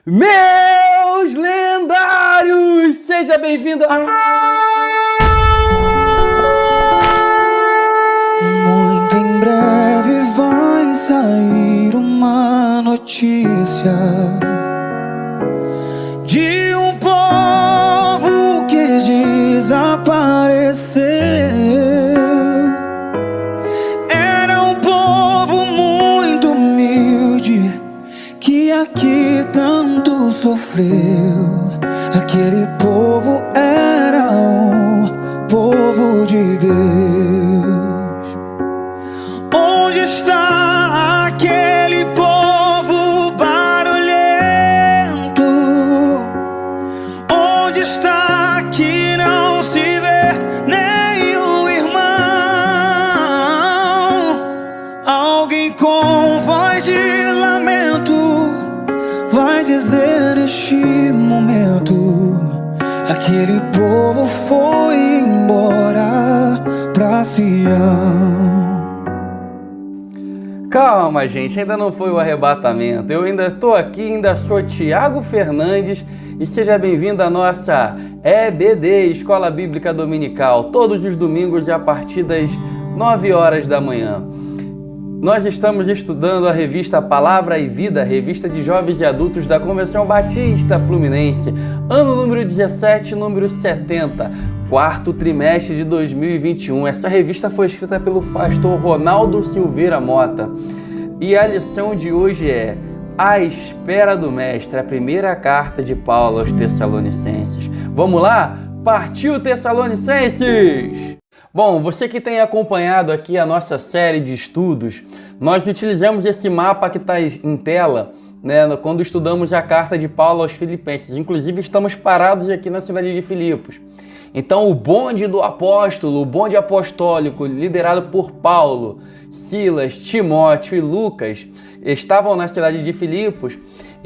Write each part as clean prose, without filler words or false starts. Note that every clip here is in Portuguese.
Meus lendários, seja bem-vindo a... Muito em breve vai sair uma notícia de um povo que desapareceu. Era um povo muito humilde que aqui tanto sofreu. Aquele povo era um povo de Deus. Onde está aquele povo barulhento? Onde está que não se vê nenhum irmão? Alguém com voz de lamento vai dizer neste momento: aquele povo foi embora pra Sião. Calma, gente, ainda não foi o arrebatamento. Eu ainda estou aqui, ainda sou Tiago Fernandes e seja bem-vindo à nossa EBD, Escola Bíblica Dominical, todos os domingos a partir das 9 horas da manhã. Nós estamos estudando a revista Palavra e Vida, revista de jovens e adultos da Convenção Batista Fluminense, ano número 17, número 70, quarto trimestre de 2021. Essa revista foi escrita pelo pastor Ronaldo Silveira Mota. E a lição de hoje é A Espera do Mestre, a primeira carta de Paulo aos Tessalonicenses. Vamos lá? Partiu, Tessalonicenses! Bom, você que tem acompanhado aqui a nossa série de estudos, nós utilizamos esse mapa que está em tela, né, quando estudamos a carta de Paulo aos Filipenses. Inclusive, estamos parados aqui na cidade de Filipos. Então, o bonde do apóstolo, o bonde apostólico, liderado por Paulo, Silas, Timóteo e Lucas, estavam na cidade de Filipos.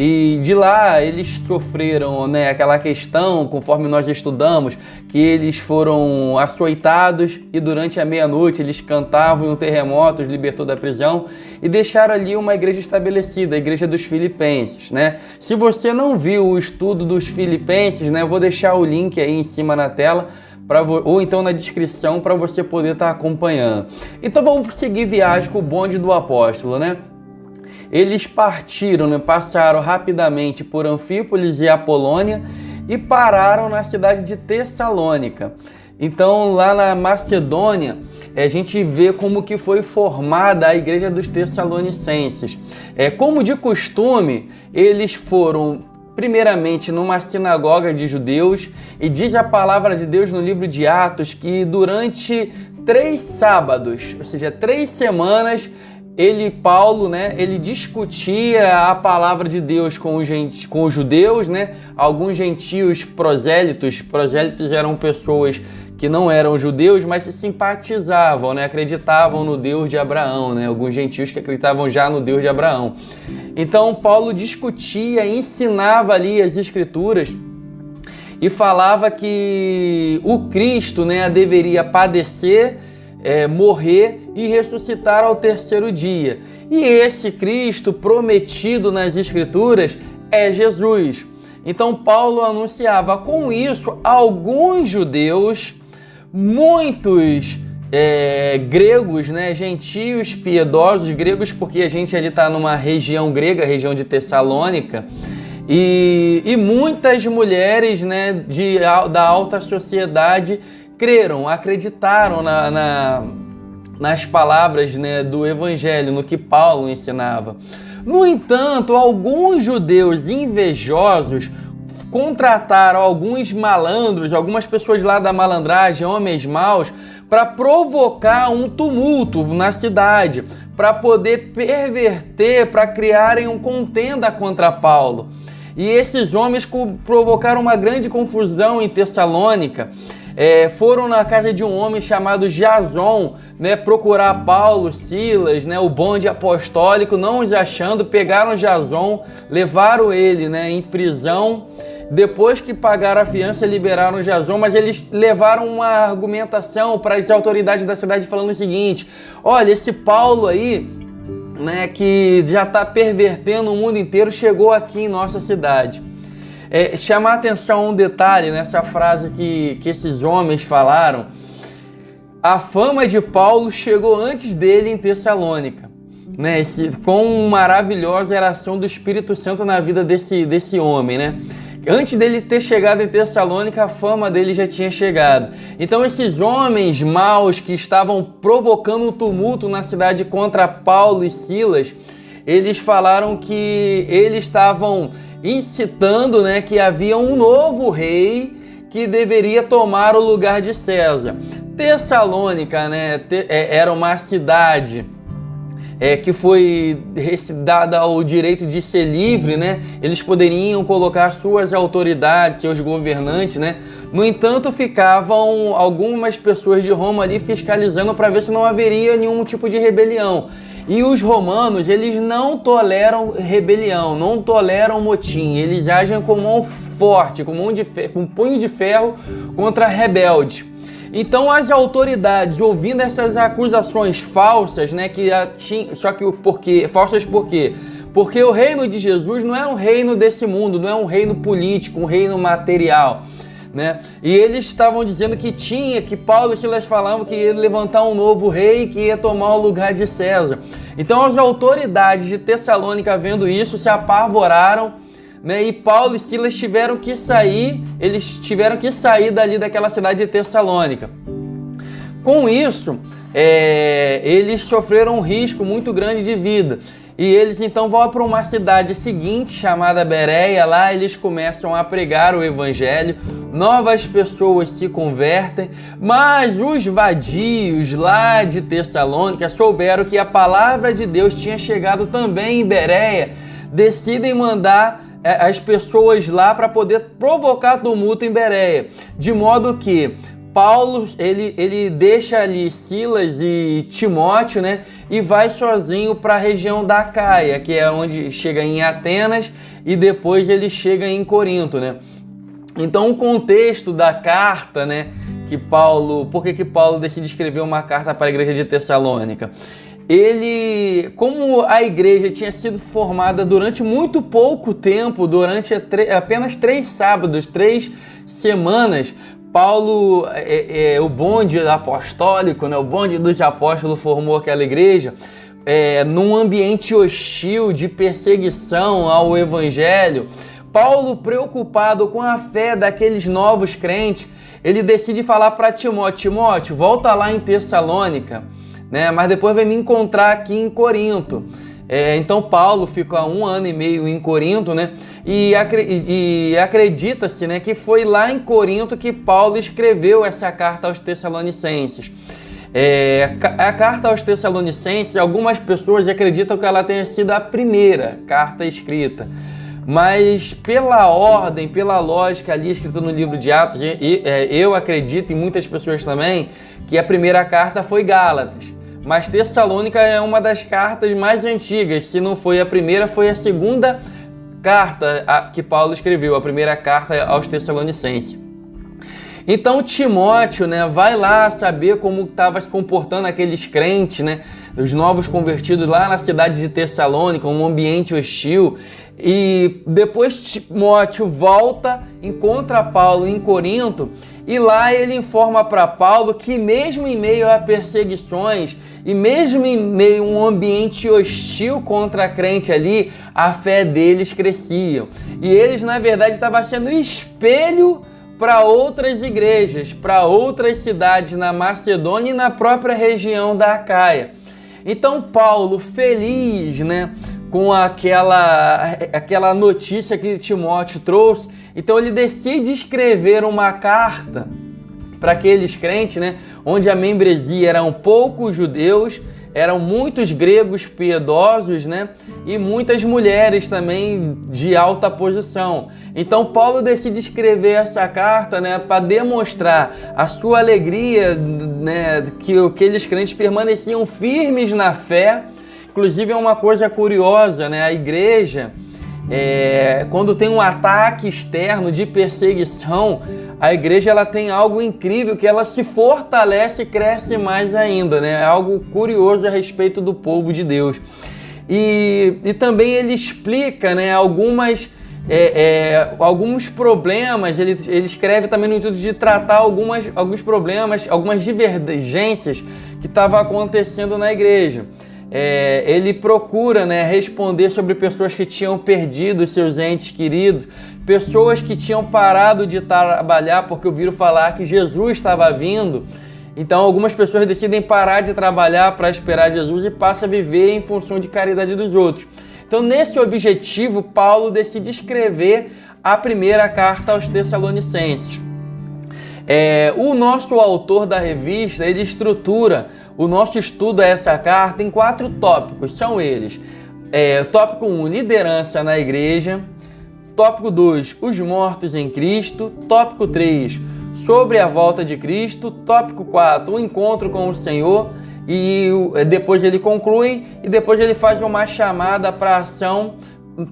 E de lá eles sofreram, né, aquela questão, conforme nós estudamos, que eles foram açoitados e durante a meia-noite eles cantavam e um terremoto os libertou da prisão e deixaram ali uma igreja estabelecida, a igreja dos Filipenses, né? Se você não viu o estudo dos Filipenses, né, eu vou deixar o link aí em cima na tela, ou então na descrição para você poder estar acompanhando. Então vamos seguir viagem com o bonde do apóstolo, né? Eles partiram, né, passaram rapidamente por Anfípolis e Apolônia e pararam na cidade de Tessalônica. Então, lá na Macedônia, a gente vê como que foi formada a igreja dos Tessalonicenses. Como de costume, eles foram primeiramente numa sinagoga de judeus, e diz a palavra de Deus no livro de Atos que durante 3 sábados, ou seja, 3 semanas, Paulo, né, ele discutia a palavra de Deus com os judeus, né, alguns gentios prosélitos eram pessoas que não eram judeus, mas se simpatizavam, né, acreditavam no Deus de Abraão, né, alguns gentios que acreditavam já no Deus de Abraão. Então Paulo discutia, ensinava ali as escrituras e falava que o Cristo, né, deveria padecer, morrer e ressuscitar ao 3º dia. E esse Cristo prometido nas Escrituras é Jesus. Então Paulo anunciava com isso alguns judeus, muitos gregos, né, gentios piedosos, gregos porque a gente ali está numa região grega, região de Tessalônica, e muitas mulheres, né, da alta sociedade creram, acreditaram nas palavras, né, do Evangelho, no que Paulo ensinava. No entanto, alguns judeus invejosos contrataram alguns malandros, algumas pessoas lá da malandragem, homens maus, para provocar um tumulto na cidade, para poder perverter, para criarem uma contenda contra Paulo. E esses homens provocaram uma grande confusão em Tessalônica. Foram na casa de um homem chamado Jason, né, procurar Paulo, Silas, né, o bonde apostólico, não os achando, pegaram Jason, levaram ele, né, em prisão. Depois que pagaram a fiança, liberaram Jason, mas eles levaram uma argumentação para as autoridades da cidade falando o seguinte: olha, esse Paulo aí, né, que já está pervertendo o mundo inteiro, chegou aqui em nossa cidade. Chamar a atenção um detalhe nessa frase que esses homens falaram: a fama de Paulo chegou antes dele em Tessalônica, né? Com uma maravilhosa eração do Espírito Santo na vida desse homem, né? Antes dele ter chegado em Tessalônica, a fama dele já tinha chegado. Então esses homens maus que estavam provocando um tumulto na cidade contra Paulo e Silas, eles falaram que eles estavam incitando, né, que havia um novo rei que deveria tomar o lugar de César. Tessalônica, né, era uma cidade que foi dada o direito de ser livre, né? Eles poderiam colocar suas autoridades, seus governantes, né? No entanto, ficavam algumas pessoas de Roma ali fiscalizando para ver se não haveria nenhum tipo de rebelião. E os romanos, eles não toleram rebelião, não toleram motim. Eles agem com mão forte, com punho de ferro contra rebelde. Então as autoridades, ouvindo essas acusações falsas, né, falsas por quê? Porque o reino de Jesus não é um reino desse mundo, não é um reino político, um reino material, né? E eles estavam dizendo que Paulo e Silas falavam que ia levantar um novo rei que ia tomar o lugar de César. Então as autoridades de Tessalônica, vendo isso, se apavoraram, né? E Paulo e Silas tiveram que sair dali daquela cidade de Tessalônica. Com isso, eles sofreram um risco muito grande de vida. E eles então vão para uma cidade seguinte, chamada Bereia. Lá eles começam a pregar o evangelho, novas pessoas se convertem, mas os vadios lá de Tessalônica souberam que a palavra de Deus tinha chegado também em Bereia, decidem mandar as pessoas lá para poder provocar tumulto em Bereia, de modo que Paulo ele deixa ali Silas e Timóteo, né, e vai sozinho para a região da Acaia, que é onde chega em Atenas, e depois ele chega em Corinto, né? Então o contexto da carta, né, por que Paulo decide escrever uma carta para a igreja de Tessalônica? Como a igreja tinha sido formada durante muito pouco tempo, durante apenas 3 sábados, 3 semanas, Paulo, o bonde apostólico, né, o bonde dos apóstolos formou aquela igreja num ambiente hostil de perseguição ao evangelho. Paulo, preocupado com a fé daqueles novos crentes, ele decide falar para Timóteo, volta lá em Tessalônica, né? Mas depois vai me encontrar aqui em Corinto. Então Paulo ficou há 1 ano e meio em Corinto, né? E acredita-se, né, que foi lá em Corinto que Paulo escreveu essa carta aos Tessalonicenses. A carta aos Tessalonicenses, algumas pessoas acreditam que ela tenha sido a primeira carta escrita. Mas pela ordem, pela lógica ali escrita no livro de Atos, eu acredito, e muitas pessoas também, que a primeira carta foi Gálatas. Mas Tessalônica é uma das cartas mais antigas. Se não foi a primeira, foi a segunda carta que Paulo escreveu, a primeira carta aos Tessalonicenses. Então Timóteo, né, vai lá saber como estava se comportando aqueles crentes, né, os novos convertidos lá na cidade de Tessalônica, um ambiente hostil. E depois Timóteo volta, encontra Paulo em Corinto, e lá ele informa para Paulo que mesmo em meio a perseguições e mesmo em meio a um ambiente hostil contra a crente ali, a fé deles crescia. E eles, na verdade, estavam sendo espelho para outras igrejas, para outras cidades na Macedônia e na própria região da Acaia. Então Paulo, feliz, né, com aquela notícia que Timóteo trouxe, então ele decide escrever uma carta para aqueles crentes, né, onde a membresia eram poucos judeus, eram muitos gregos piedosos, né, e muitas mulheres também de alta posição. Então Paulo decide escrever essa carta, né, para demonstrar a sua alegria, né, que aqueles crentes permaneciam firmes na fé. Inclusive é uma coisa curiosa, né, a igreja, quando tem um ataque externo de perseguição, a igreja ela tem algo incrível, que ela se fortalece e cresce mais ainda, né? É algo curioso a respeito do povo de Deus. e também ele explica, né, alguns problemas. Ele escreve também no intuito de tratar alguns problemas, algumas divergências que estavam acontecendo na igreja. Ele procura, né, responder sobre pessoas que tinham perdido seus entes queridos, pessoas que tinham parado de trabalhar porque ouviram falar que Jesus estava vindo. Então algumas pessoas decidem parar de trabalhar para esperar Jesus e passam a viver em função de caridade dos outros. Então, nesse objetivo, Paulo decide escrever a primeira carta aos Tessalonicenses. O nosso autor da revista, ele estrutura o nosso estudo a essa carta em 4 tópicos. São eles: tópico 1, liderança na igreja; tópico 2, os mortos em Cristo; tópico 3, sobre a volta de Cristo; tópico 4, o encontro com o Senhor. E depois ele conclui e depois ele faz uma chamada para ação,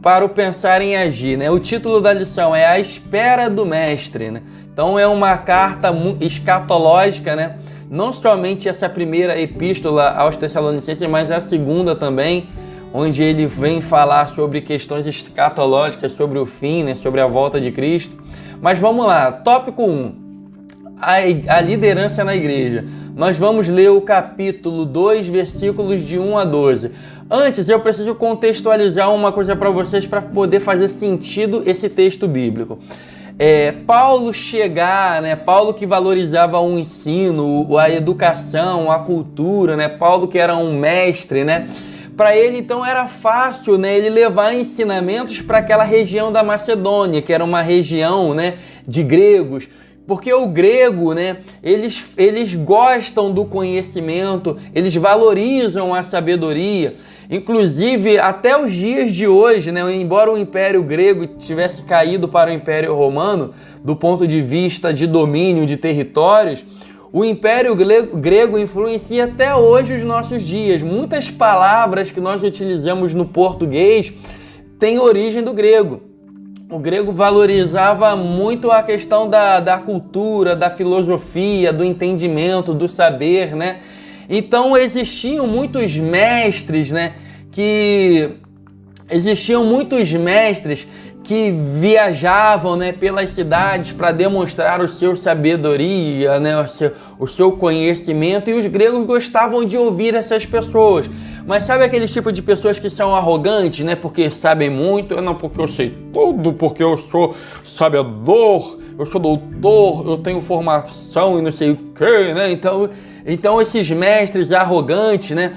para o pensar em agir, né? O título da lição é A Espera do Mestre, né? Então é uma carta escatológica, né? Não somente essa primeira epístola aos Tessalonicenses, mas a segunda também, onde ele vem falar sobre questões escatológicas, sobre o fim, né? Sobre a volta de Cristo. Mas vamos lá, tópico 1, a liderança na igreja. Nós vamos ler o capítulo 2, versículos de 1 a 12. Antes, eu preciso contextualizar uma coisa para vocês para poder fazer sentido esse texto bíblico. Paulo chegar, né? Paulo que valorizava o ensino, a educação, a cultura, né? Paulo que era um mestre, né? Para ele, então, era fácil, né, ele levar ensinamentos para aquela região da Macedônia, que era uma região, né, de gregos. Porque o grego, né, eles gostam do conhecimento, eles valorizam a sabedoria. Inclusive, até os dias de hoje, né, embora o Império Grego tivesse caído para o Império Romano, do ponto de vista de domínio de territórios, o Império Grego influencia até hoje os nossos dias. Muitas palavras que nós utilizamos no português têm origem do grego. O grego valorizava muito a questão da cultura, da filosofia, do entendimento, do saber, né? Então existiam muitos mestres, né? Que viajavam, né, pelas cidades para demonstrar o seu sabedoria, né, o seu conhecimento, e os gregos gostavam de ouvir essas pessoas. Mas sabe aquele tipo de pessoas que são arrogantes, né, porque sabem muito? Não, porque eu sei tudo, porque eu sou sabedor, eu sou doutor, eu tenho formação e não sei o quê, né? Então esses mestres arrogantes, né,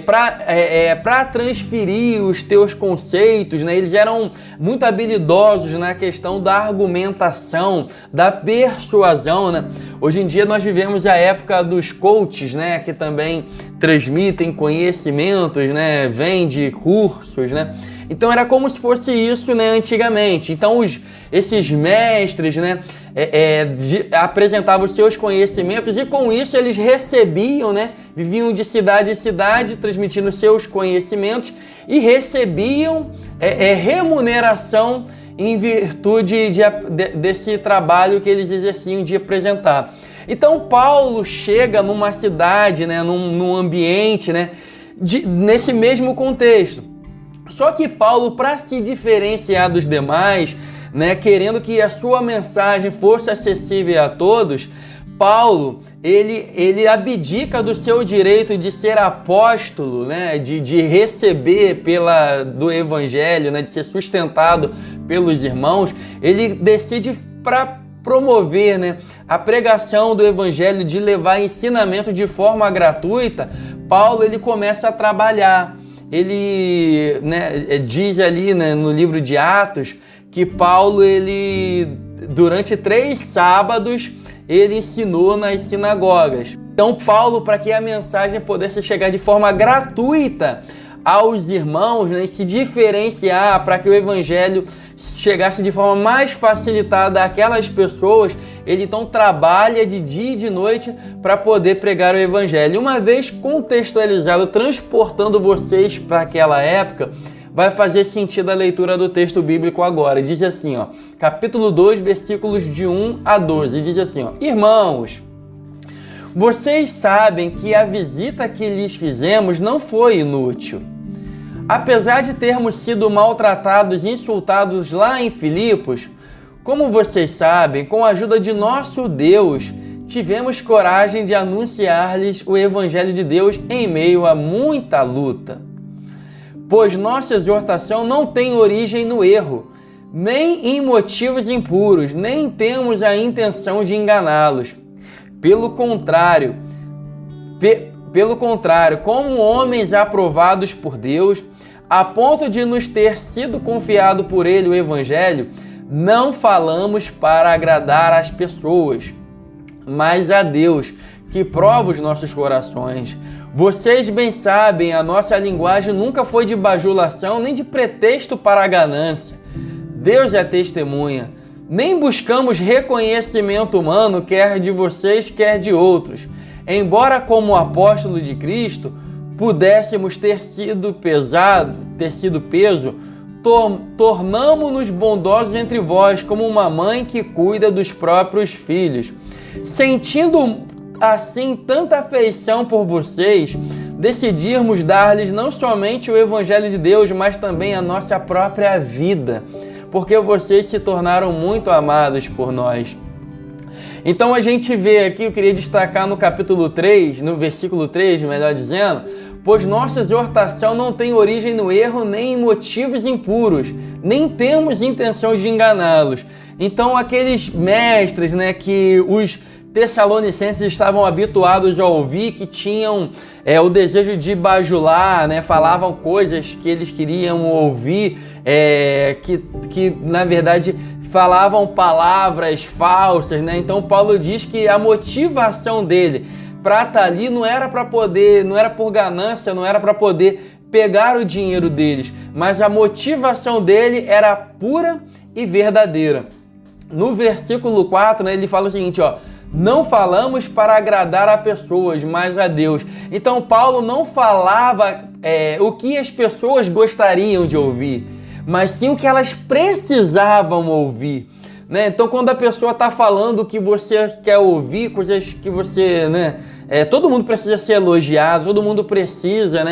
para transferir os teus conceitos, né, eles eram muito habilidosos na questão da argumentação, da persuasão, né? Hoje em dia nós vivemos a época dos coaches, né, que também transmitem conhecimentos, né, vendem cursos, né? Então era como se fosse isso, né, antigamente. Então esses mestres, né, apresentavam os seus conhecimentos e com isso eles recebiam, né, viviam de cidade em cidade transmitindo seus conhecimentos e recebiam remuneração em virtude desse trabalho que eles exerciam de apresentar. Então Paulo chega numa cidade, né, num ambiente, né, nesse mesmo contexto. Só que Paulo, para se diferenciar dos demais, né, querendo que a sua mensagem fosse acessível a todos, Paulo, ele abdica do seu direito de ser apóstolo, né, de receber do evangelho, né, de ser sustentado pelos irmãos. Ele decide para promover, né, a pregação do evangelho, de levar ensinamento de forma gratuita. Paulo, ele começa a trabalhar. Ele, né, diz ali, né, no livro de Atos que Paulo, durante 3 sábados, ele ensinou nas sinagogas. Então Paulo, para que a mensagem pudesse chegar de forma gratuita aos irmãos, né, e se diferenciar, para que o evangelho chegasse de forma mais facilitada àquelas pessoas, ele então trabalha de dia e de noite para poder pregar o evangelho. Uma vez contextualizado, transportando vocês para aquela época, vai fazer sentido a leitura do texto bíblico agora. Diz assim, ó, capítulo 2, versículos de 1 a 12, diz assim, ó: Irmãos, vocês sabem que a visita que lhes fizemos não foi inútil. Apesar de termos sido maltratados e insultados lá em Filipos, como vocês sabem, com a ajuda de nosso Deus, tivemos coragem de anunciar-lhes o Evangelho de Deus em meio a muita luta. Pois nossa exortação não tem origem no erro, nem em motivos impuros, nem temos a intenção de enganá-los. Pelo contrário, como homens aprovados por Deus, a ponto de nos ter sido confiado por Ele o Evangelho, não falamos para agradar as pessoas, mas a Deus, que prova os nossos corações. Vocês bem sabem, a nossa linguagem nunca foi de bajulação, nem de pretexto para a ganância. Deus é testemunha. Nem buscamos reconhecimento humano, quer de vocês, quer de outros. Embora como apóstolo de Cristo, pudéssemos ter sido peso, tornamo-nos bondosos entre vós, como uma mãe que cuida dos próprios filhos. Sentindo assim tanta afeição por vocês, decidimos dar-lhes não somente o Evangelho de Deus, mas também a nossa própria vida, porque vocês se tornaram muito amados por nós. Então a gente vê aqui, eu queria destacar no capítulo 3, no versículo 3, melhor dizendo, pois nossa exortação não tem origem no erro nem em motivos impuros, nem temos intenção de enganá-los. Então aqueles mestres, que os tessalonicenses estavam habituados a ouvir, que tinham o desejo de bajular, falavam coisas que eles queriam ouvir, que na verdade falavam palavras falsas, Então Paulo diz que a motivação dele para estar ali não era por ganância, não era para poder pegar o dinheiro deles, mas a motivação dele era pura e verdadeira. No versículo 4, ele fala o seguinte, não falamos para agradar a pessoas, mas a Deus. Então Paulo não falava o que as pessoas gostariam de ouvir, mas sim o que elas precisavam ouvir. Então quando a pessoa está falando o que você quer ouvir, coisas que você... todo mundo precisa ser elogiado, todo mundo precisa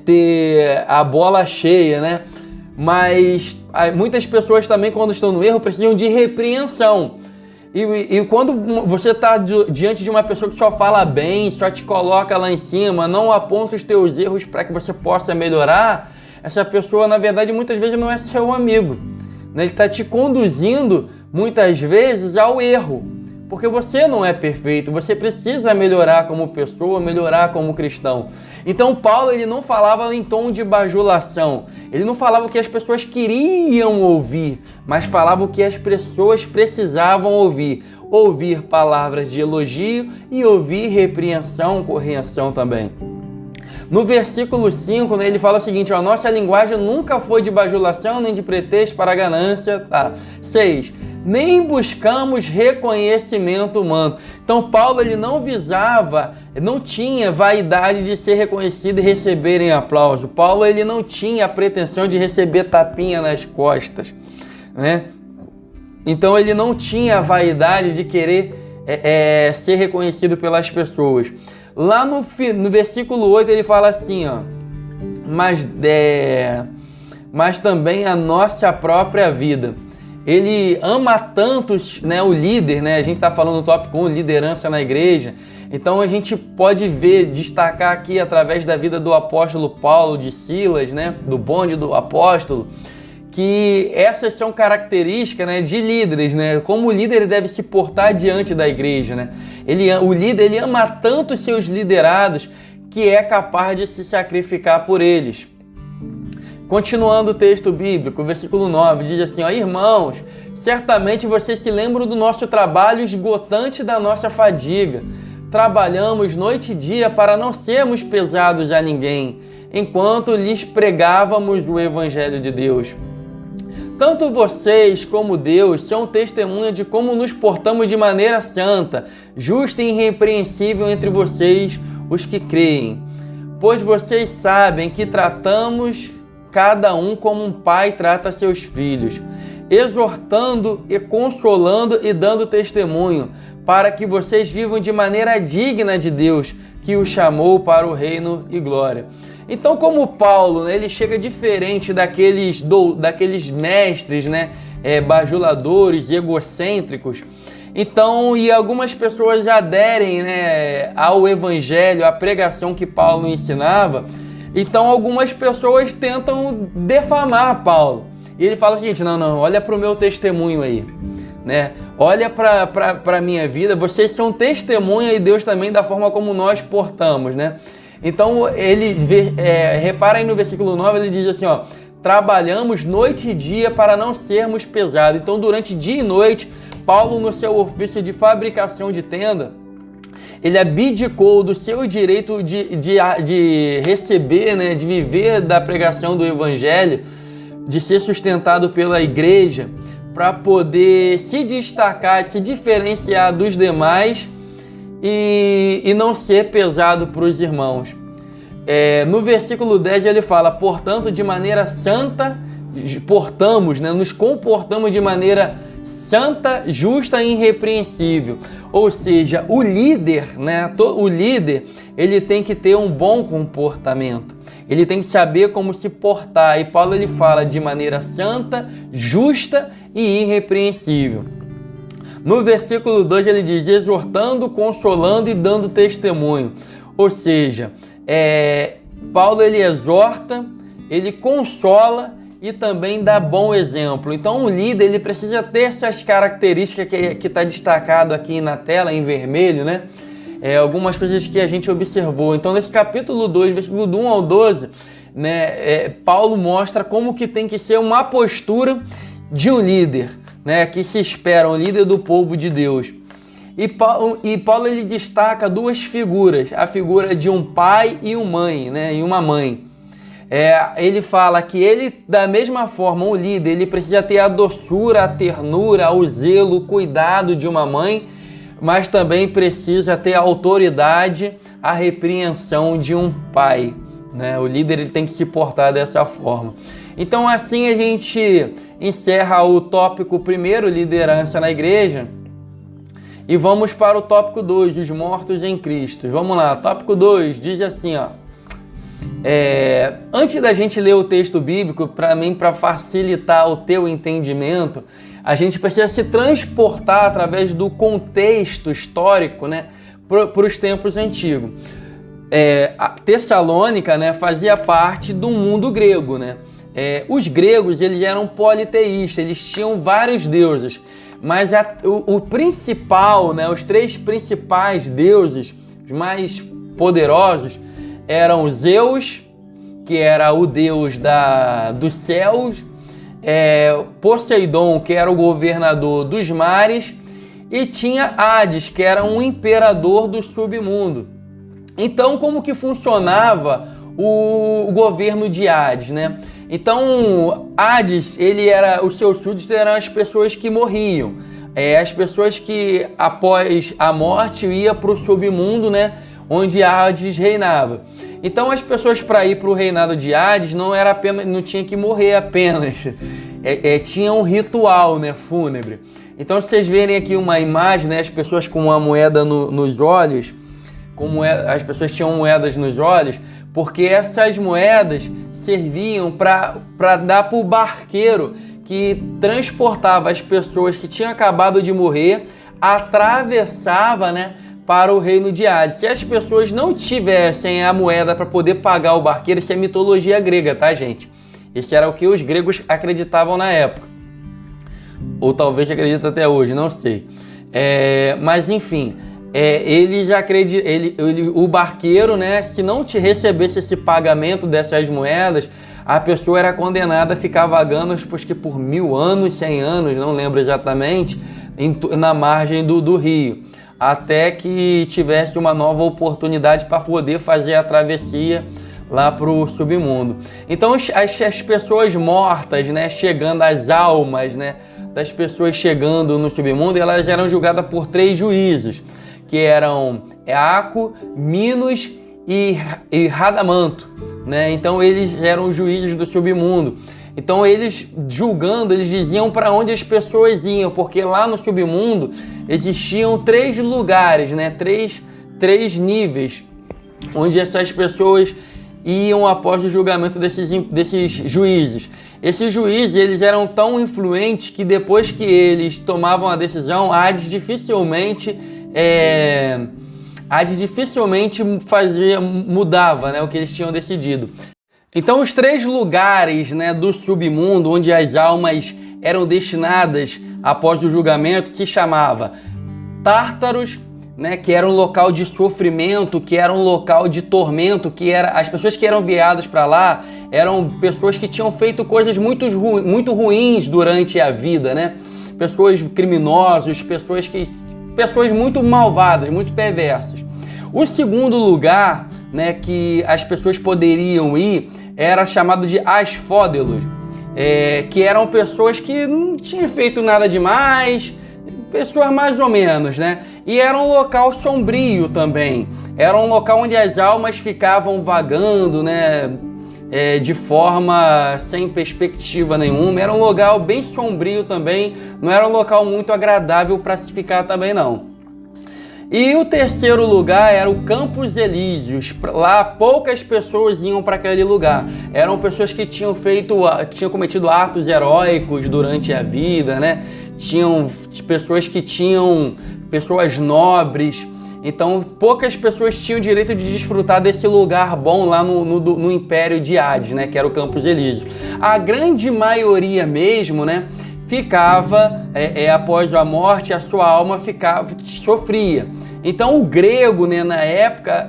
ter a bola cheia, mas muitas pessoas também, quando estão no erro, precisam de repreensão. E quando você está diante de uma pessoa que só fala bem, só te coloca lá em cima, não aponta os teus erros para que você possa melhorar, essa pessoa, na verdade, muitas vezes não é seu amigo. Ele está te conduzindo, muitas vezes, ao erro. Porque você não é perfeito, você precisa melhorar como pessoa, melhorar como cristão. Então Paulo, ele não falava em tom de bajulação, ele não falava o que as pessoas queriam ouvir, mas falava o que as pessoas precisavam ouvir. Ouvir palavras de elogio e ouvir repreensão, correção também. No versículo 5, ele fala o seguinte, nossa linguagem nunca foi de bajulação, nem de pretexto para a ganância. 6. Nem buscamos reconhecimento humano. Então Paulo, ele não visava, não tinha vaidade de ser reconhecido e receberem aplauso. Paulo, ele não tinha a pretensão de receber tapinha nas costas, Então ele não tinha a vaidade de querer ser reconhecido pelas pessoas. Lá no versículo 8 ele fala assim, mas também a nossa própria vida. Ele ama tanto o líder, a gente está falando no tópico 1, liderança na igreja. Então a gente pode destacar aqui através da vida do apóstolo Paulo, de Silas, do bonde do apóstolo, que essas são características de líderes, como o líder deve se portar diante da igreja. O líder, ele ama tanto os seus liderados que é capaz de se sacrificar por eles. Continuando o texto bíblico, versículo 9, diz assim, irmãos, certamente vocês se lembram do nosso trabalho esgotante, da nossa fadiga. Trabalhamos noite e dia para não sermos pesados a ninguém, enquanto lhes pregávamos o Evangelho de Deus. Tanto vocês como Deus são testemunha de como nos portamos de maneira santa, justa e irrepreensível entre vocês, os que creem. Pois vocês sabem que tratamos cada um como um pai trata seus filhos, exortando e consolando e dando testemunho, para que vocês vivam de maneira digna de Deus, que o chamou para o reino e glória. Então, como Paulo, né, ele chega diferente daqueles mestres, né, bajuladores, egocêntricos. Então, e algumas pessoas aderem, né, ao evangelho, à pregação que Paulo ensinava. Então, algumas pessoas tentam defamar Paulo. E ele fala o seguinte: não, olha para o meu testemunho aí, né? Olha para a minha vida, vocês são testemunha e Deus também da forma como nós portamos, né? Então, repara aí no versículo 9, ele diz assim, ó: trabalhamos noite e dia para não sermos pesados. Então, durante dia e noite, Paulo, no seu ofício de fabricação de tenda, ele abdicou do seu direito de receber, né, de viver da pregação do evangelho, de ser sustentado pela igreja, para poder se destacar, se diferenciar dos demais e não ser pesado para os irmãos. No versículo 10 ele fala: portanto, de maneira santa, nos comportamos de maneira santa, justa e irrepreensível. Ou seja, o líder, né, o líder, ele tem que ter um bom comportamento. Ele tem que saber como se portar. E Paulo, ele fala de maneira santa, justa e irrepreensível. No versículo 2 ele diz: exortando, consolando e dando testemunho. Ou seja, Paulo, ele exorta, ele consola e também dá bom exemplo. Então, o líder, ele precisa ter essas características que está destacado aqui na tela, em vermelho, né? Algumas coisas que a gente observou. Então, nesse capítulo 2, versículo do 1 ao 12, né, Paulo mostra como que tem que ser uma postura de um líder, né, que se espera, um líder do povo de Deus. E Paulo, ele destaca duas figuras, a figura de um pai e uma mãe. Ele fala que ele, da mesma forma, um líder, ele precisa ter a doçura, a ternura, o zelo, o cuidado de uma mãe, mas também precisa ter a autoridade, a repreensão de um pai, né? O líder, ele tem que se portar dessa forma. Então, assim a gente encerra o tópico primeiro, liderança na igreja, e vamos para o tópico 2, os mortos em Cristo. Vamos lá, tópico 2 diz assim, ó: antes da gente ler o texto bíblico, para facilitar o teu entendimento, a gente precisa se transportar através do contexto histórico, né, para os tempos antigos. A Tessalônica, né, fazia parte do mundo grego, né? Os gregos, eles eram politeístas, eles tinham vários deuses, mas o principal, né, os três principais deuses, os mais poderosos, eram Zeus, que era o deus dos céus, Poseidon, que era o governador dos mares, e tinha Hades, que era um imperador do submundo. Então, como que funcionava o governo de Hades, né? Então, Hades, os seus súditos eram as pessoas que morriam, as pessoas que após a morte ia para o submundo, né, onde Hades reinava. Então, as pessoas, para ir para o reinado de Hades, não tinha que morrer apenas, tinha um ritual, né, fúnebre. Então, se vocês verem aqui uma imagem, né, as pessoas com uma moeda nos olhos, as pessoas tinham moedas nos olhos, porque essas moedas serviam para dar para o barqueiro que transportava as pessoas que tinham acabado de morrer, atravessava, né, para o reino de Hades. Se as pessoas não tivessem a moeda para poder pagar o barqueiro, isso é mitologia grega, tá, gente? Isso era o que os gregos acreditavam na época. Ou talvez acreditam até hoje, não sei. Mas enfim, o barqueiro, né, se não te recebesse esse pagamento dessas moedas, a pessoa era condenada a ficar vagando, acho que por 1000 anos, 100 anos, não lembro exatamente, na margem do rio, até que tivesse uma nova oportunidade para poder fazer a travessia lá para o submundo. Então as pessoas mortas, né, chegando, as almas, né, das pessoas chegando no submundo, elas eram julgadas por 3 juízes, que eram Eaco, Minos e Radamanto, né? Então eles eram os juízes do submundo. Então eles, julgando, eles diziam para onde as pessoas iam, porque lá no submundo existiam 3 lugares, né? Três níveis, onde essas pessoas iam após o julgamento desses juízes. Esses juízes, eles eram tão influentes que depois que eles tomavam a decisão, Hades dificilmente mudava, né, o que eles tinham decidido. Então os 3 lugares, né, do submundo, onde as almas eram destinadas após o julgamento, se chamava Tártaros, né, que era um local de sofrimento, que era um local de tormento, as pessoas que eram enviadas para lá eram pessoas que tinham feito coisas muito ruins durante a vida, né? Pessoas criminosas, pessoas muito malvadas, muito perversas. O segundo lugar, né, que as pessoas poderiam ir era chamado de Asfódelos, que eram pessoas que não tinham feito nada demais, pessoas mais ou menos, né? E era um local sombrio também. Era um local onde as almas ficavam vagando, né? De forma sem perspectiva nenhuma. Era um lugar bem sombrio também. Não era um local muito agradável para se ficar também, não. E o terceiro lugar era o Campos Elíseos. Lá poucas pessoas iam para aquele lugar. Eram pessoas que tinham cometido atos heróicos durante a vida, né? Tinham pessoas nobres. Então poucas pessoas tinham o direito de desfrutar desse lugar bom lá no Império de Hades, né? Que era o Campos Elíseos. A grande maioria mesmo, né? Ficava, após a morte, a sua alma sofria. Então o grego, né, na época,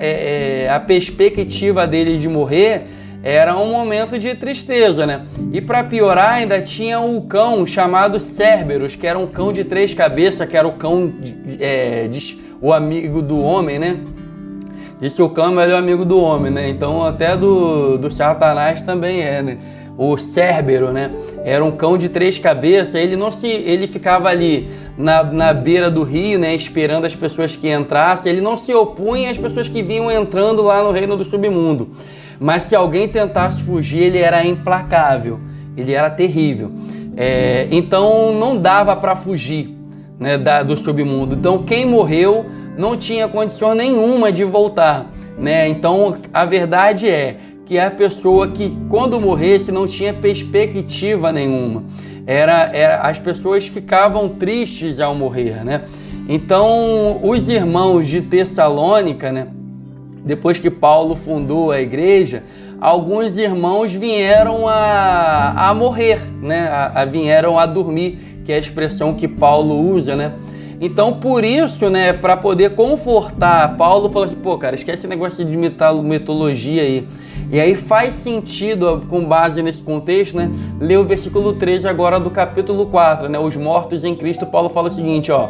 a perspectiva dele de morrer era um momento de tristeza, né? E para piorar, ainda tinha um cão chamado Cerberus, que era um cão de 3 cabeças, que era o cão, o amigo do homem, né? Diz que o cão é o melhor amigo do homem, né? Então até do Satanás também né? O Cérbero, né? Era um cão de 3 cabeças. Ele ficava ali na beira do rio, né? Esperando as pessoas que entrassem. Ele não se opunha às pessoas que vinham entrando lá no reino do submundo. Mas se alguém tentasse fugir, ele era implacável. Ele era terrível. Então não dava para fugir, né, do submundo. Então quem morreu não tinha condição nenhuma de voltar, né? Então a verdade é que a pessoa que quando morresse não tinha perspectiva nenhuma. As pessoas ficavam tristes ao morrer, né? Então os irmãos de Tessalônica, né, depois que Paulo fundou a igreja, alguns irmãos vieram a morrer, né? Vieram a dormir, que é a expressão que Paulo usa, né? Então, por isso, né, para poder confortar, Paulo falou assim, pô, cara, esquece esse negócio de mitologia aí. E aí faz sentido, com base nesse contexto, né, ler o versículo 13 agora do capítulo 4, né, os mortos em Cristo. Paulo fala o seguinte, ó: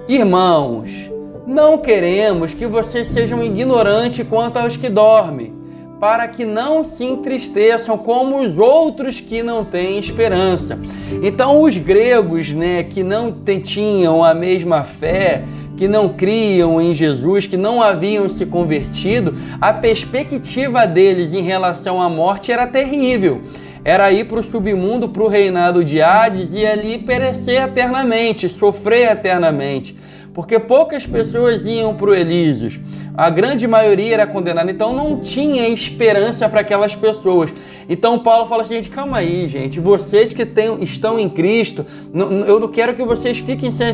irmãos, não queremos que vocês sejam ignorantes quanto aos que dormem, para que não se entristeçam como os outros que não têm esperança. Então os gregos, né, que não tinham a mesma fé, que não criam em Jesus, que não haviam se convertido, a perspectiva deles em relação à morte era terrível. Era ir para o submundo, para o reinado de Hades e ali perecer eternamente, sofrer eternamente. Porque poucas pessoas iam para o Elíseos, a grande maioria era condenada, então não tinha esperança para aquelas pessoas. Então Paulo fala assim, gente, calma aí, gente, vocês que estão em Cristo, eu não quero que vocês fiquem sem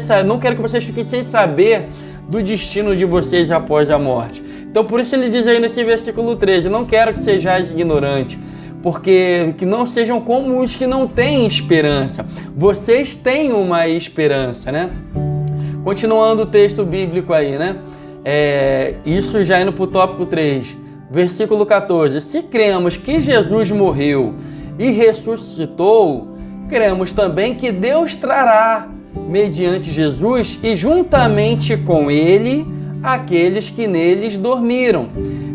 saber do destino de vocês após a morte. Então por isso ele diz aí nesse versículo 13, não quero que sejais ignorantes, porque que não sejam como os que não têm esperança. Vocês têm uma esperança, né? Continuando o texto bíblico aí, né? Isso já indo para o tópico 3, versículo 14. Se cremos que Jesus morreu e ressuscitou, cremos também que Deus trará, mediante Jesus e juntamente com ele, aqueles que neles dormiram.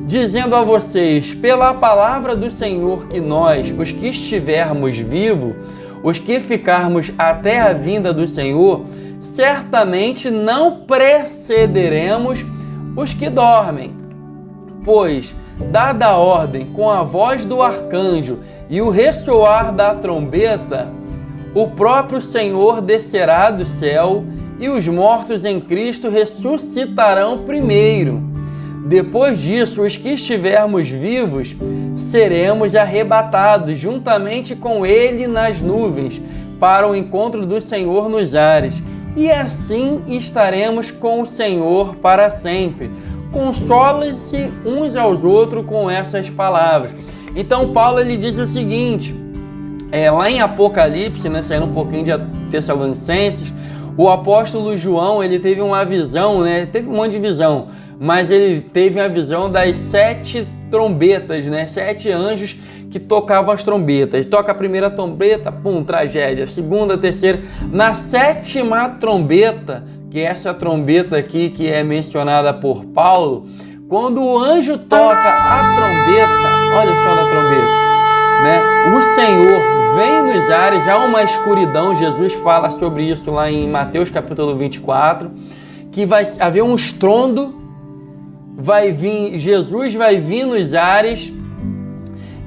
Dizendo a vocês, pela palavra do Senhor, que nós, os que estivermos vivos, os que ficarmos até a vinda do Senhor, certamente não precederemos os que dormem. Pois dada a ordem com a voz do arcanjo e o ressoar da trombeta, o próprio Senhor descerá do céu e os mortos em Cristo ressuscitarão primeiro. Depois disso, os que estivermos vivos seremos arrebatados juntamente com Ele nas nuvens para o encontro do Senhor nos ares, e assim estaremos com o Senhor para sempre. Consolem-se uns aos outros com essas palavras. Então Paulo ele diz o seguinte, lá em Apocalipse, né, saindo um pouquinho de Tessalonicenses, o apóstolo João ele teve uma visão, né, teve um monte de visão, mas ele teve a visão das 7 trombetas, né, 7 anjos que tocavam as trombetas. Toca a primeira trombeta, pum, tragédia. A segunda, a terceira. Na 7ª trombeta, que é essa trombeta aqui que é mencionada por Paulo, quando o anjo toca a trombeta, olha o som da trombeta, né? O Senhor vem nos ares, há uma escuridão, Jesus fala sobre isso lá em Mateus capítulo 24, que vai haver um estrondo, Jesus vai vir nos ares,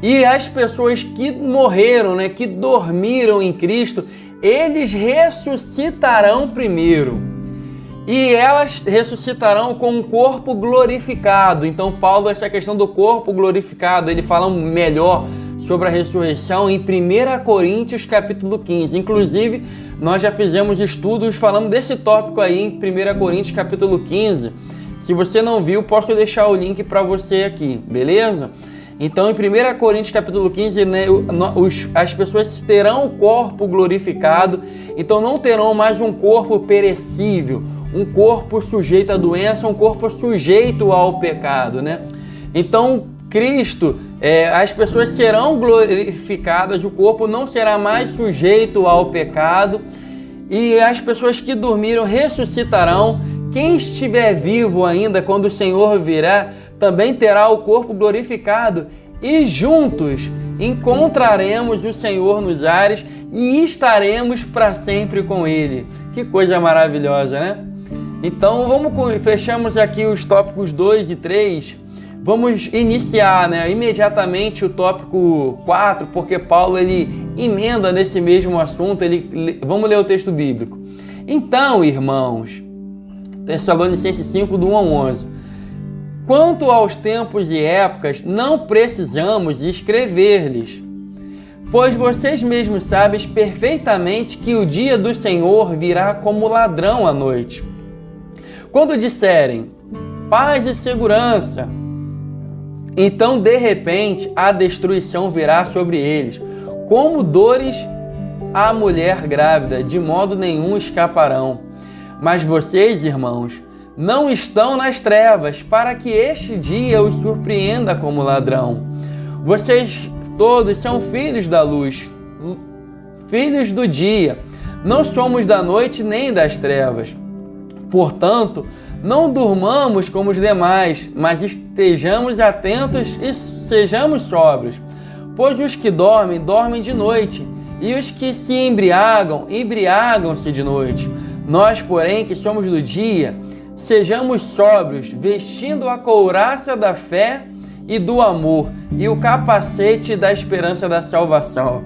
e as pessoas que morreram, né, que dormiram em Cristo, eles ressuscitarão primeiro. E elas ressuscitarão com um corpo glorificado. Então Paulo, essa questão do corpo glorificado, ele fala melhor sobre a ressurreição em 1 Coríntios capítulo 15. Inclusive, nós já fizemos estudos falando desse tópico aí em 1 Coríntios capítulo 15. Se você não viu, posso deixar o link para você aqui, beleza? Então, em 1 Coríntios capítulo 15, né, as pessoas terão o corpo glorificado, então não terão mais um corpo perecível, um corpo sujeito à doença, um corpo sujeito ao pecado, né? Então, Cristo, as pessoas serão glorificadas, o corpo não será mais sujeito ao pecado, e as pessoas que dormiram ressuscitarão. Quem estiver vivo ainda quando o Senhor virá, também terá o corpo glorificado, e juntos encontraremos o Senhor nos ares e estaremos para sempre com Ele. Que coisa maravilhosa, né? Então fechamos aqui os tópicos 2 e 3. Vamos iniciar, né, imediatamente o tópico 4, porque Paulo ele emenda nesse mesmo assunto. Vamos ler o texto bíblico. Então, irmãos, Tessalonicenses 5, do 1 ao 11. Quanto aos tempos e épocas, não precisamos escrever-lhes, pois vocês mesmos sabem perfeitamente que o dia do Senhor virá como ladrão à noite. Quando disserem paz e segurança, então de repente a destruição virá sobre eles, como dores à mulher grávida, de modo nenhum escaparão. Mas vocês, irmãos, não estão nas trevas, para que este dia os surpreenda como ladrão. Vocês todos são filhos da luz, filhos do dia. Não somos da noite nem das trevas. Portanto, não durmamos como os demais, mas estejamos atentos e sejamos sóbrios. Pois os que dormem, dormem de noite, e os que se embriagam, embriagam-se de noite. Nós, porém, que somos do dia, sejamos sóbrios, vestindo a couraça da fé e do amor e o capacete da esperança da salvação.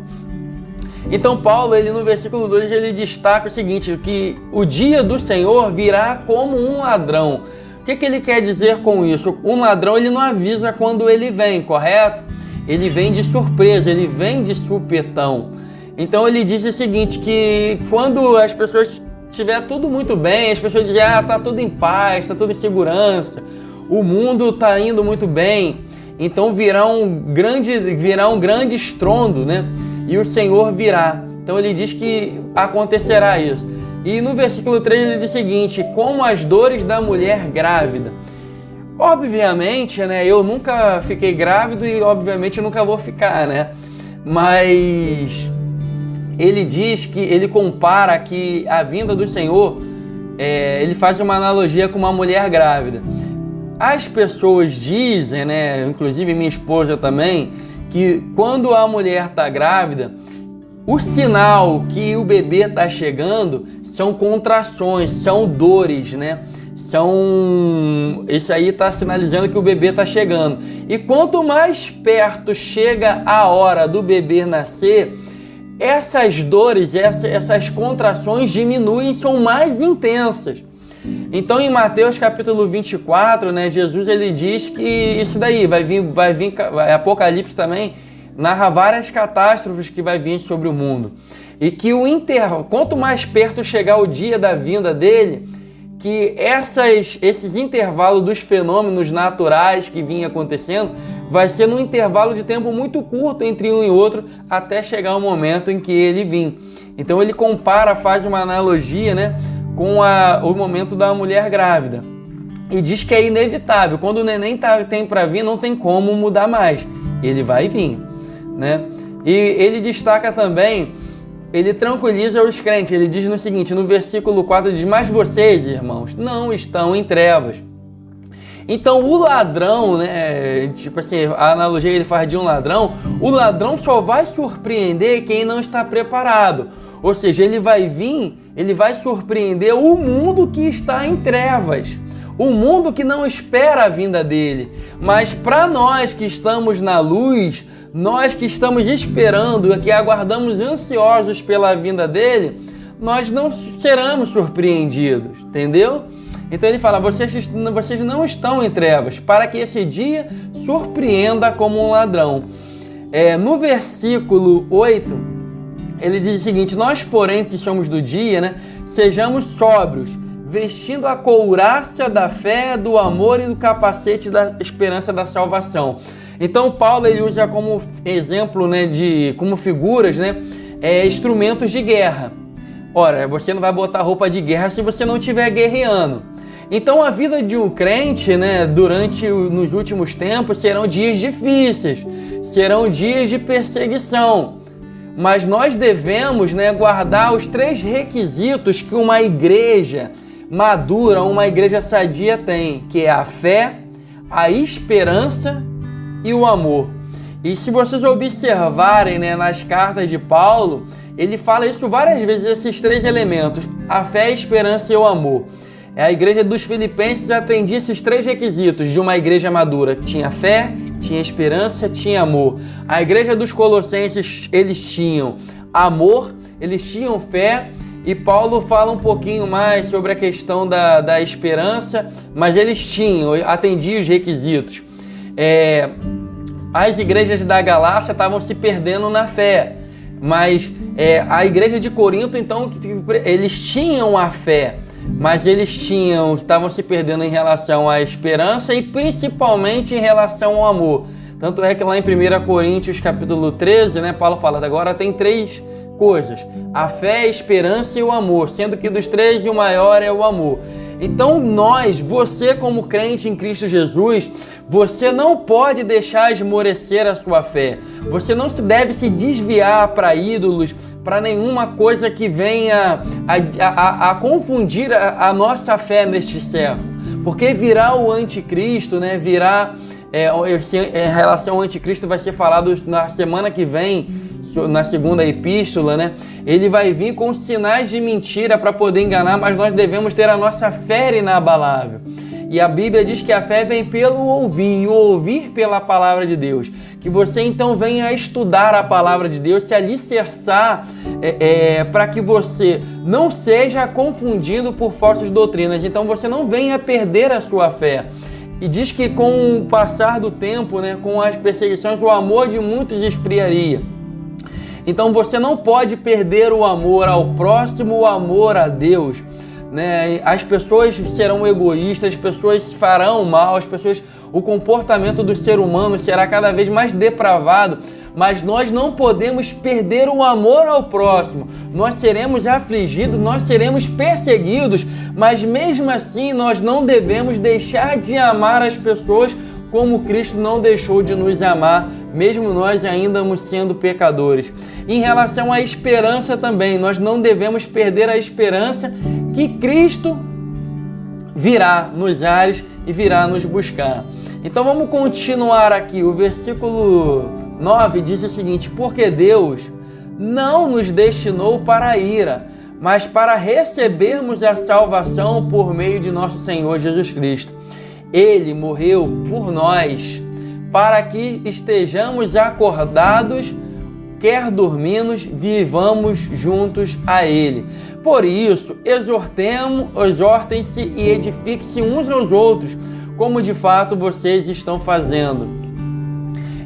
Então Paulo, no versículo 2, ele destaca o seguinte, que o dia do Senhor virá como um ladrão. O que ele quer dizer com isso? Um ladrão, ele não avisa quando ele vem, correto? Ele vem de surpresa, ele vem de supetão. Então ele diz o seguinte, que quando as pessoas tiver tudo muito bem, as pessoas dizem, tá tudo em paz, tá tudo em segurança, o mundo tá indo muito bem, então virá um grande estrondo, né? E o Senhor virá. Então ele diz que acontecerá isso. E no versículo 3 ele diz o seguinte, como as dores da mulher grávida. Obviamente, né, eu nunca fiquei grávido e obviamente eu nunca vou ficar, né? Mas ele diz que ele compara que a vinda do Senhor, ele faz uma analogia com uma mulher grávida. As pessoas dizem, né, inclusive minha esposa também, que quando a mulher está grávida, o sinal que o bebê está chegando são contrações, são dores, né? Isso aí está sinalizando que o bebê está chegando. E quanto mais perto chega a hora do bebê nascer, essas dores, essas contrações diminuem e são mais intensas. Então em Mateus capítulo 24, né, Jesus ele diz que isso daí vai vir Apocalipse também narra várias catástrofes que vai vir sobre o mundo. E que quanto mais perto chegar o dia da vinda dele, que esses intervalos dos fenômenos naturais que vinham acontecendo vai ser num intervalo de tempo muito curto entre um e outro até chegar o momento em que ele vir. Então ele faz uma analogia, né, com o momento da mulher grávida e diz que é inevitável. Quando o neném tem para vir, não tem como mudar mais. Ele vai vir, né? E ele destaca também, ele tranquiliza os crentes. Ele diz no seguinte, no versículo 4, ele diz: mas vocês, irmãos, não estão em trevas. Então o ladrão, né, tipo assim, a analogia que ele faz de um ladrão, o ladrão só vai surpreender quem não está preparado. Ou seja, ele vai vir, ele vai surpreender o mundo que está em trevas, o mundo que não espera a vinda dele. Mas para nós que estamos na luz, nós que estamos esperando, que aguardamos ansiosos pela vinda dele, nós não seremos surpreendidos, entendeu? Então ele fala, vocês não estão em trevas, para que esse dia surpreenda como um ladrão. No versículo 8, ele diz o seguinte: nós, porém, que somos do dia, né, sejamos sóbrios, vestindo a couraça da fé, do amor e do capacete da esperança da salvação. Então Paulo ele usa como exemplo, né, como figuras, né, instrumentos de guerra. Ora, você não vai botar roupa de guerra se você não estiver guerreando. Então a vida de um crente, né, nos últimos tempos serão dias difíceis, serão dias de perseguição. Mas nós devemos, né, guardar os 3 requisitos que uma igreja madura, uma igreja sadia tem, que é a fé, a esperança e o amor. E se vocês observarem, né, nas cartas de Paulo, ele fala isso várias vezes, esses 3 elementos, a fé, a esperança e o amor. A igreja dos Filipenses atendia esses 3 requisitos de uma igreja madura. Tinha fé, tinha esperança, tinha amor. A igreja dos Colossenses, eles tinham amor, eles tinham fé. E Paulo fala um pouquinho mais sobre a questão da esperança, mas eles atendiam os requisitos. As igrejas da Galácia estavam se perdendo na fé, mas a igreja de Corinto, então, eles tinham a fé, mas eles estavam se perdendo em relação à esperança e principalmente em relação ao amor. Tanto é que lá em 1 Coríntios capítulo 13, né, Paulo fala, agora tem 3 coisas: a fé, a esperança e o amor, sendo que dos 3 o maior é o amor. Então você como crente em Cristo Jesus, você não pode deixar esmorecer a sua fé. Você não deve se desviar para ídolos, para nenhuma coisa que venha a confundir a nossa fé neste século. Porque virá o anticristo, né? Em relação ao anticristo vai ser falado na semana que vem, na segunda epístola, né? Ele vai vir com sinais de mentira para poder enganar, mas nós devemos ter a nossa fé inabalável. E a Bíblia diz que a fé vem pelo ouvir, e o ouvir pela palavra de Deus. Que você então venha estudar a palavra de Deus, se alicerçar para que você não seja confundido por falsas doutrinas. Então você não venha perder a sua fé. E diz que com o passar do tempo, né, com as perseguições, o amor de muitos esfriaria. Então você não pode perder o amor ao próximo, o amor a Deus, né? As pessoas serão egoístas, as pessoas farão mal, o comportamento do ser humano será cada vez mais depravado, mas nós não podemos perder o amor ao próximo. Nós seremos afligidos, nós seremos perseguidos, mas mesmo assim nós não devemos deixar de amar as pessoas como Cristo não deixou de nos amar, mesmo nós ainda sendo pecadores. Em relação à esperança também, nós não devemos perder a esperança que Cristo virá nos ares e virá nos buscar. Então vamos continuar aqui. O versículo 9 diz o seguinte: porque Deus não nos destinou para a ira, mas para recebermos a salvação por meio de nosso Senhor Jesus Cristo. Ele morreu por nós, para que estejamos acordados, quer dormindo, vivamos juntos a Ele. Por isso, exortem-se e edifiquem-se uns aos outros, como de fato vocês estão fazendo.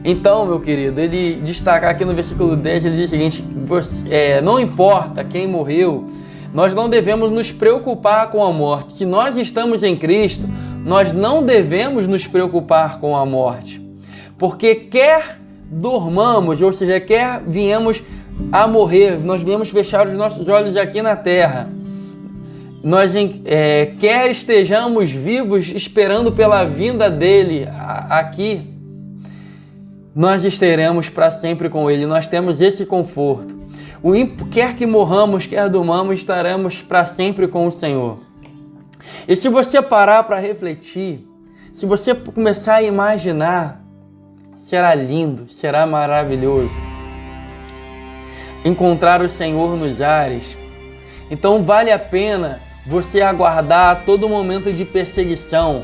Então, meu querido, ele destaca aqui no versículo 10, ele diz o seguinte: não importa quem morreu, nós não devemos nos preocupar com a morte. Se nós estamos em Cristo, nós não devemos nos preocupar com a morte. Porque quer dormamos, ou seja, quer viemos a morrer, nós viemos fechar os nossos olhos aqui na terra, quer estejamos vivos esperando pela vinda dele aqui, nós estaremos para sempre com ele, nós temos esse conforto. Quer que morramos, quer durmamos, estaremos para sempre com o Senhor. E se você parar para refletir, se você começar a imaginar, será lindo, será maravilhoso encontrar o Senhor nos ares. Então vale a pena você aguardar todo momento de perseguição,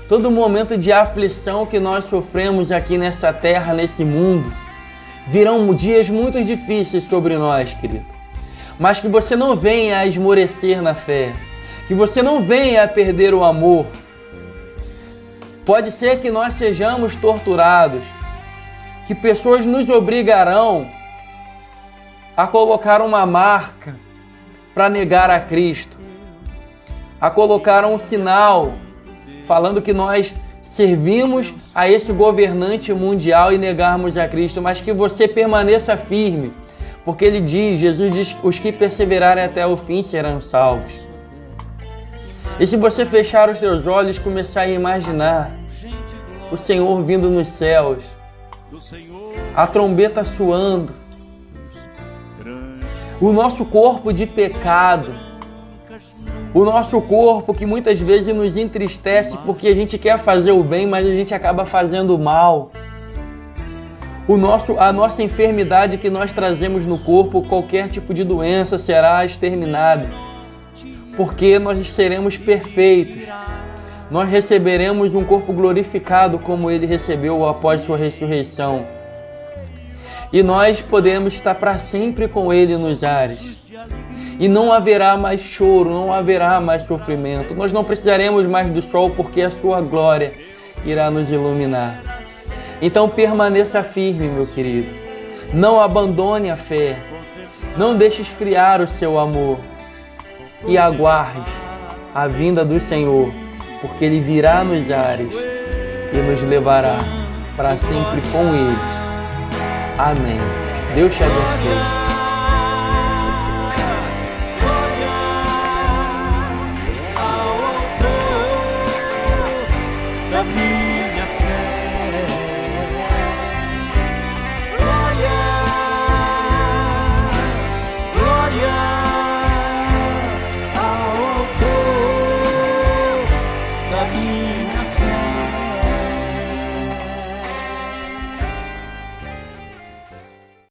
todo momento de aflição que nós sofremos aqui nessa terra, nesse mundo. Virão dias muito difíceis sobre nós, querido. Mas que você não venha a esmorecer na fé, que você não venha a perder o amor. Pode ser que nós sejamos torturados, que pessoas nos obrigarão a colocar uma marca para negar a Cristo, a colocar um sinal falando que nós servimos a esse governante mundial e negarmos a Cristo, mas que você permaneça firme, porque ele diz, Jesus diz, os que perseverarem até o fim serão salvos. E se você fechar os seus olhos e começar a imaginar o Senhor vindo nos céus, a trombeta soando, o nosso corpo de pecado, o nosso corpo que muitas vezes nos entristece porque a gente quer fazer o bem, mas a gente acaba fazendo o mal. A nossa enfermidade que nós trazemos no corpo, qualquer tipo de doença será exterminada, porque nós seremos perfeitos. Nós receberemos um corpo glorificado como ele recebeu após sua ressurreição. E nós podemos estar para sempre com ele nos ares. E não haverá mais choro, não haverá mais sofrimento. Nós não precisaremos mais do sol, porque a sua glória irá nos iluminar. Então permaneça firme, meu querido. Não abandone a fé. Não deixe esfriar o seu amor. E aguarde a vinda do Senhor, porque Ele virá nos ares e nos levará para sempre com eles. Amém. Deus te abençoe.